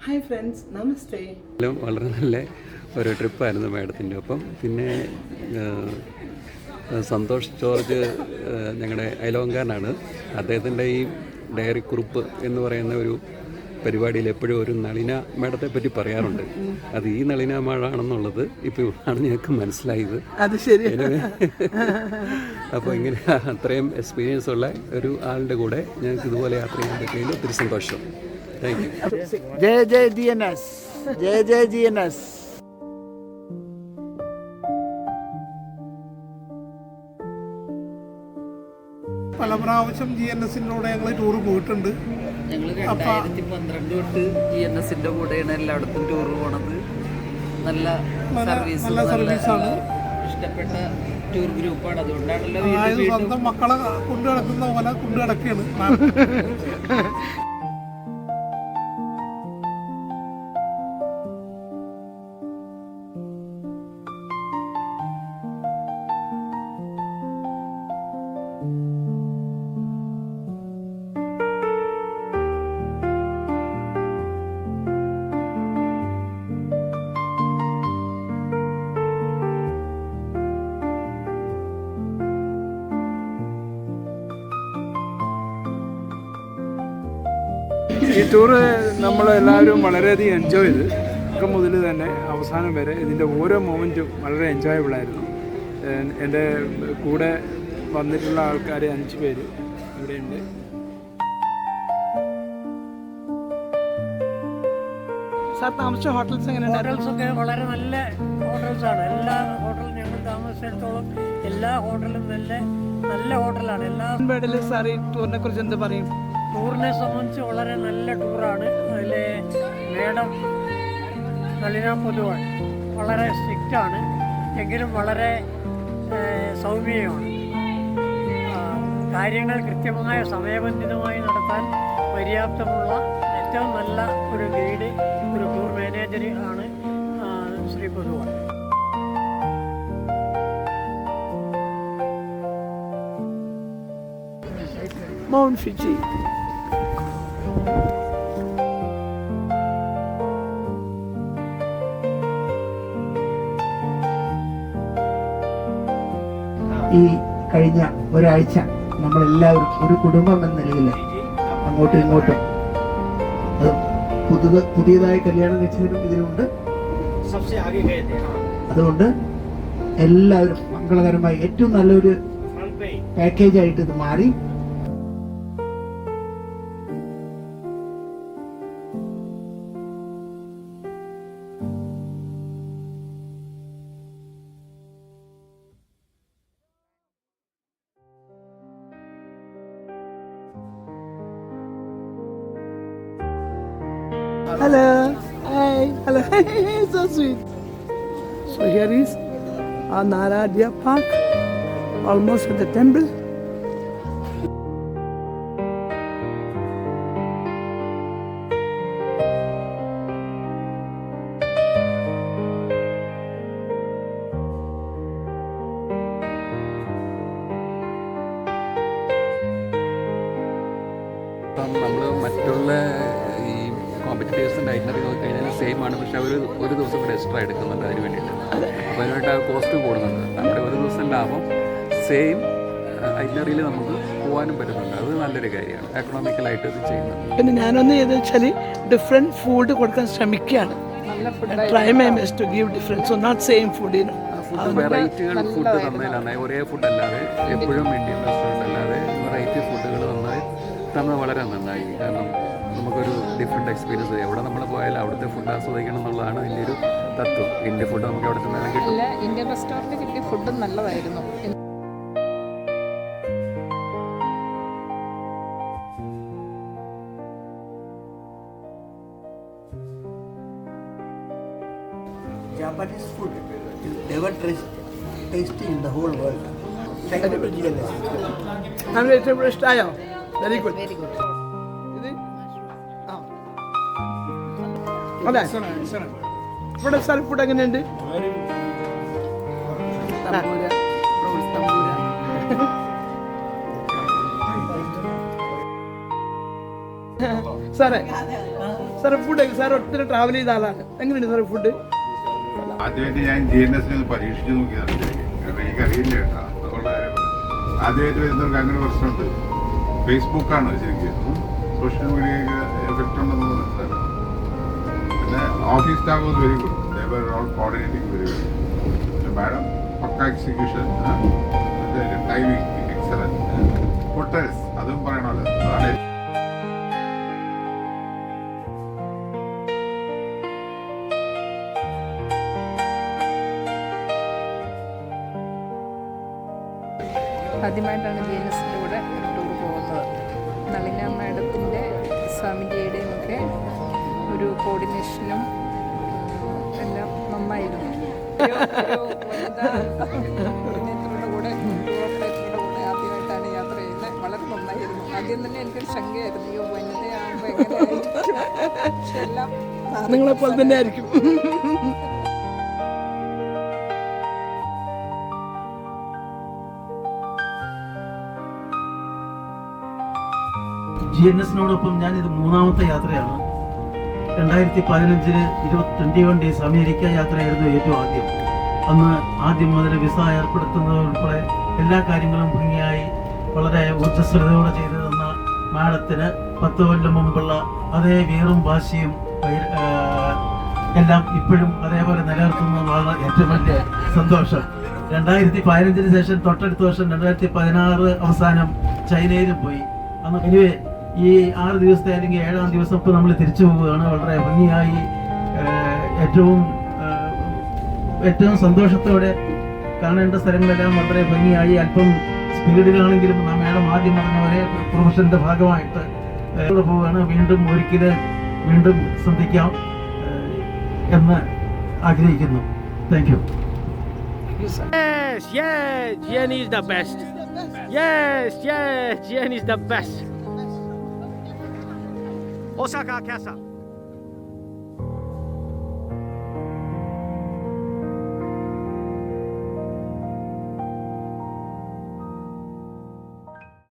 Hi friends, നമസ്തേ. വളരെ നല്ല ഒരു ട്രിപ്പായിരുന്നു മാഡത്തിൻ്റെ ഒപ്പം. പിന്നെ സന്തോഷ് ജോർജ് ഞങ്ങളുടെ അയലോങ്കാരനാണ്. അദ്ദേഹത്തിൻ്റെ ഈ ഡയറി കുറിപ്പ് എന്ന് പറയുന്ന ഒരു പരിപാടിയിൽ എപ്പോഴും ഒരു നളിന മേഡത്തെ പറ്റി പറയാറുണ്ട്. അത് ഈ നളിന മാഡാണെന്നുള്ളത് ഇപ്പോൾ ആണ് ഞങ്ങൾക്ക് മനസ്സിലായത്. അത് ശരി. അപ്പോൾ ഇങ്ങനെ അത്രയും എക്സ്പീരിയൻസ് ഉള്ള ഒരു ആളിൻ്റെ കൂടെ ഞങ്ങൾക്ക് ഇതുപോലെ യാത്ര ചെയ്യാൻ പറ്റിയതിൽ ഒത്തിരി സന്തോഷം. Thank you. Jaya Jaya GNS, Jaya Jaya GNS. പല പ്രാവശ്യം GNSന്റെ കൂടെ ഞങ്ങൾ ടൂർ പോയിട്ടുണ്ട്. ഞങ്ങൾ 2012 തൊട്ട് GNSന്റെ കൂടെയാണ് എല്ലായിടത്തും ടൂർ പോണത്. നല്ല സർവീസാണ്, ഇഷ്ടപ്പെട്ട ടൂർ ഗ്രൂപ്പാണ്. അതുകൊണ്ടാണല്ലോ സ്വന്തം മക്കളെ കൊണ്ടു നടക്കുന്ന പോലെ കൊണ്ടു നടക്കുകയാണ്. ഈ ടൂറ് നമ്മളെല്ലാവരും വളരെയധികം എൻജോയ് ചെയ്ത് ഒക്കെ മുതൽ തന്നെ അവസാനം വരെ ഇതിൻ്റെ ഓരോ മൊമെൻറ്റും വളരെ എൻജോയബിളായിരുന്നു. എൻ്റെ കൂടെ വന്നിട്ടുള്ള ആൾക്കാർ 5 പേര് ഇവിടെയുണ്ട്. താമസിച്ച ഹോട്ടൽസ് എങ്ങനെയുണ്ട്? ഹോട്ടൽസൊക്കെ വളരെ നല്ല ഹോട്ടൽസാണ്. എല്ലാ ഹോട്ടലും ഞങ്ങൾ താമസിച്ചിടത്തോളം എല്ലാ ഹോട്ടലും നല്ല ഹോട്ടലാണ്. എല്ലാ സാർ ഈ ടൂറിനെ കുറിച്ച് എന്ത് പറയും? ടൂറിനെ സംബന്ധിച്ച് വളരെ നല്ല ടൂറാണ്. അതിലെ മേഡം നളിന പൊതുവാൾ വളരെ സ്ട്രിക്റ്റാണ്, എങ്കിലും വളരെ സൗമ്യമാണ്. കാര്യങ്ങൾ കൃത്യമായ സമയബന്ധിതമായി നടത്താൻ പര്യാപ്തമുള്ള ഏറ്റവും നല്ല ഒരു ഗൈഡ്, ഒരു ടൂർ മാനേജർ ആണ് ശ്രീ പൊതുവാൾ. Mount Fiji. ഈ കഴിഞ്ഞ ഒരാഴ്ച നമ്മളെല്ലാവരും ഒരു കുടുംബം എന്ന നിലയിൽ അങ്ങോട്ടും ഇങ്ങോട്ടും പുതിയതായി കല്യാണം കഴിച്ചവരും ഇതിലുണ്ട്. അതുകൊണ്ട് എല്ലാവരും മംഗളകരമായി ഏറ്റവും നല്ലൊരു പാക്കേജ് ആയിട്ട് ഇത് മാറി. Hello. Hi. Hello. So sweet. So here is our Nara Deer Park, almost at the temple. നമ്മൾ മറ്റുള്ള ഈ കോമ്പറ്റീറ്റേഴ്സിൻ്റെ ഐറ്റിനറി നോക്കി കഴിഞ്ഞാൽ സെയിം ആണ്, പക്ഷെ അവർ ഒരു ദിവസം കൂടെ എക്സ്ട്രാ എടുക്കുന്നുണ്ട് അതിന് വേണ്ടിയിട്ട്. അപ്പോൾ അതിനായിട്ട് ആ കോസ്റ്റും കൂടുന്നുണ്ട്. നമ്മുടെ ഒരു ദിവസം ലാഭം സെയിം ഐറ്റിനറിയിൽ നമുക്ക് പോകാനും പറ്റുന്നുണ്ട്. അത് നല്ലൊരു കാര്യമാണ്, എക്കണോമിക്കലായിട്ട് ഇത് ചെയ്യുന്നത്. പിന്നെ ഞാനൊന്ന് ചെയ്തെന്ന് വെച്ചാൽ ഡിഫറെൻറ്റ് ഫുഡ് കൊടുക്കാൻ ശ്രമിക്കുകയാണ്. Try my best to give difference, so not same food. വെറൈറ്റികൾ ഫുഡ് തന്നതിലാണ്, ഒരേ ഫുഡ് അല്ലാതെ എപ്പോഴും ഇന്ത്യൻ റെസ്റ്റോറൻറ്റ് അല്ലാതെ വെറൈറ്റി ഫുഡുകൾ തന്നത് വളരെ നന്നായി. കാരണം നമുക്കൊരു ഡിഫറെൻറ്റ് എക്സ്പീരിയൻസ്, എവിടെ നമ്മൾ പോയാലും അവിടുത്തെ ഫുഡ് ആസ്വദിക്കണം എന്നുള്ളതാണ് അതിൻ്റെ ഒരു തത്വം. ഇന്ത്യൻ ഫുഡ് നമുക്ക് അവിടെ തന്നെ കിട്ടും. ഇന്ത്യൻ റെസ്റ്റോറൻറ്റ് കിട്ടിയ ഫുഡും നല്ലതായിരുന്നു. Japanese food is never tasty in the whole world. Thank you, GNS. I'm ready to try. Very good. Very good. അതെ, ഇവിടെ സാർ ഫുഡ് എങ്ങനെയുണ്ട്? തമ്പൂര, ഫ്രൂട്ട്സ് തമ്പൂര. സാറേ സാറേ ഫുഡ് സാർ ഒത്തിരി ട്രാവൽ ചെയ്ത ആളാണ്, എങ്ങനെയുണ്ട് സാറേ ഫുഡ്? ആദ്യമായിട്ട് ഞാൻ GNS പരീക്ഷിച്ച് നോക്കിയതാണ് ശരിക്കും. കാരണം എനിക്കറിയില്ല കേട്ടോ, അതുള്ള കാര്യം പറയാം. ആദ്യമായിട്ട് വരുന്നവർക്ക് അങ്ങനെ പ്രശ്നമുണ്ട്. ഫേസ്ബുക്കാണ് ശരിക്കും, സോഷ്യൽ മീഡിയയ്ക്ക് എഫക്റ്റ് ഉണ്ടെന്ന് മനസ്സിലാക്കാം. പിന്നെ office staff was very good, they were all coordinating very well. Madam pakka execution, timing excellent. Hotels അതും പറയണമല്ലോ, അതാണ് ആദ്യമായിട്ടാണ് GNSൻ്റെ കൂടെ ഒരു ടൂർ പോകുന്നത്. നളിന മാഡത്തിൻ്റെ സ്വാമിജിയുടെയും ഒക്കെ ഒരു കോർഡിനേഷനും എല്ലാം നന്നായിരുന്നു. അഭിനേത്രിയുടെ കൂടെ ടൂർ ഓപ്പറേറ്ററുടെ കൂടെ ആദ്യമായിട്ടാണ് യാത്ര ചെയ്യുന്നത്. വളരെ നന്നായിരുന്നു. ആദ്യം തന്നെ എനിക്കൊരു ശങ്കയായിരുന്നു, അയ്യോ വനിതയാകുമ്പോൾ എങ്ങനെയായിരിക്കും, പക്ഷെ എല്ലാം നിങ്ങളെപ്പോലെ തന്നെ ആയിരിക്കും. GNSനോടൊപ്പം ഞാനിത് 3ാമത്തെ യാത്രയാണ്. 2015 21 ഡേയ്സ് അമേരിക്ക യാത്രയായിരുന്നു ഏറ്റവും ആദ്യം. അന്ന് ആദ്യം മുതൽ വിസ ഏർപ്പെടുത്തുന്നത് ഉൾപ്പെടെ എല്ലാ കാര്യങ്ങളും ഭംഗിയായി വളരെ ഊർജ്ജസ്വലതയോടെ ചെയ്തു തന്ന മാഡത്തിന് 10 കൊല്ലം മുമ്പുള്ള അതേ വീറും വാശിയും എല്ലാം ഇപ്പോഴും അതേപോലെ നിലനിർത്തുന്നതാണ് ഏറ്റവും വലിയ സന്തോഷം. 2015 ശേഷം തൊട്ടടുത്ത വർഷം 2016 അവസാനം ചൈനയിലും പോയി. അന്ന് എനിവേ ഈ 6 ദിവസത്തെ അല്ലെങ്കിൽ 7ാം ദിവസം ഇപ്പോൾ നമ്മൾ തിരിച്ചു പോവുകയാണ്. വളരെ ഭംഗിയായി ഏറ്റവും സന്തോഷത്തോടെ കാണേണ്ട സ്ഥലങ്ങളെല്ലാം വളരെ ഭംഗിയായി, അല്പം സ്പീഡിലാണെങ്കിലും മാഡം ആദ്യം പറഞ്ഞ പോലെ പ്രൊഫഷൻ്റെ ഭാഗമായിട്ട് പോവുകയാണ്. വീണ്ടും സന്ധിക്കാം എന്ന് ആഗ്രഹിക്കുന്നു. Thank you. Yes, GN is the best. Yes, GN is the best. Osaka Kasa.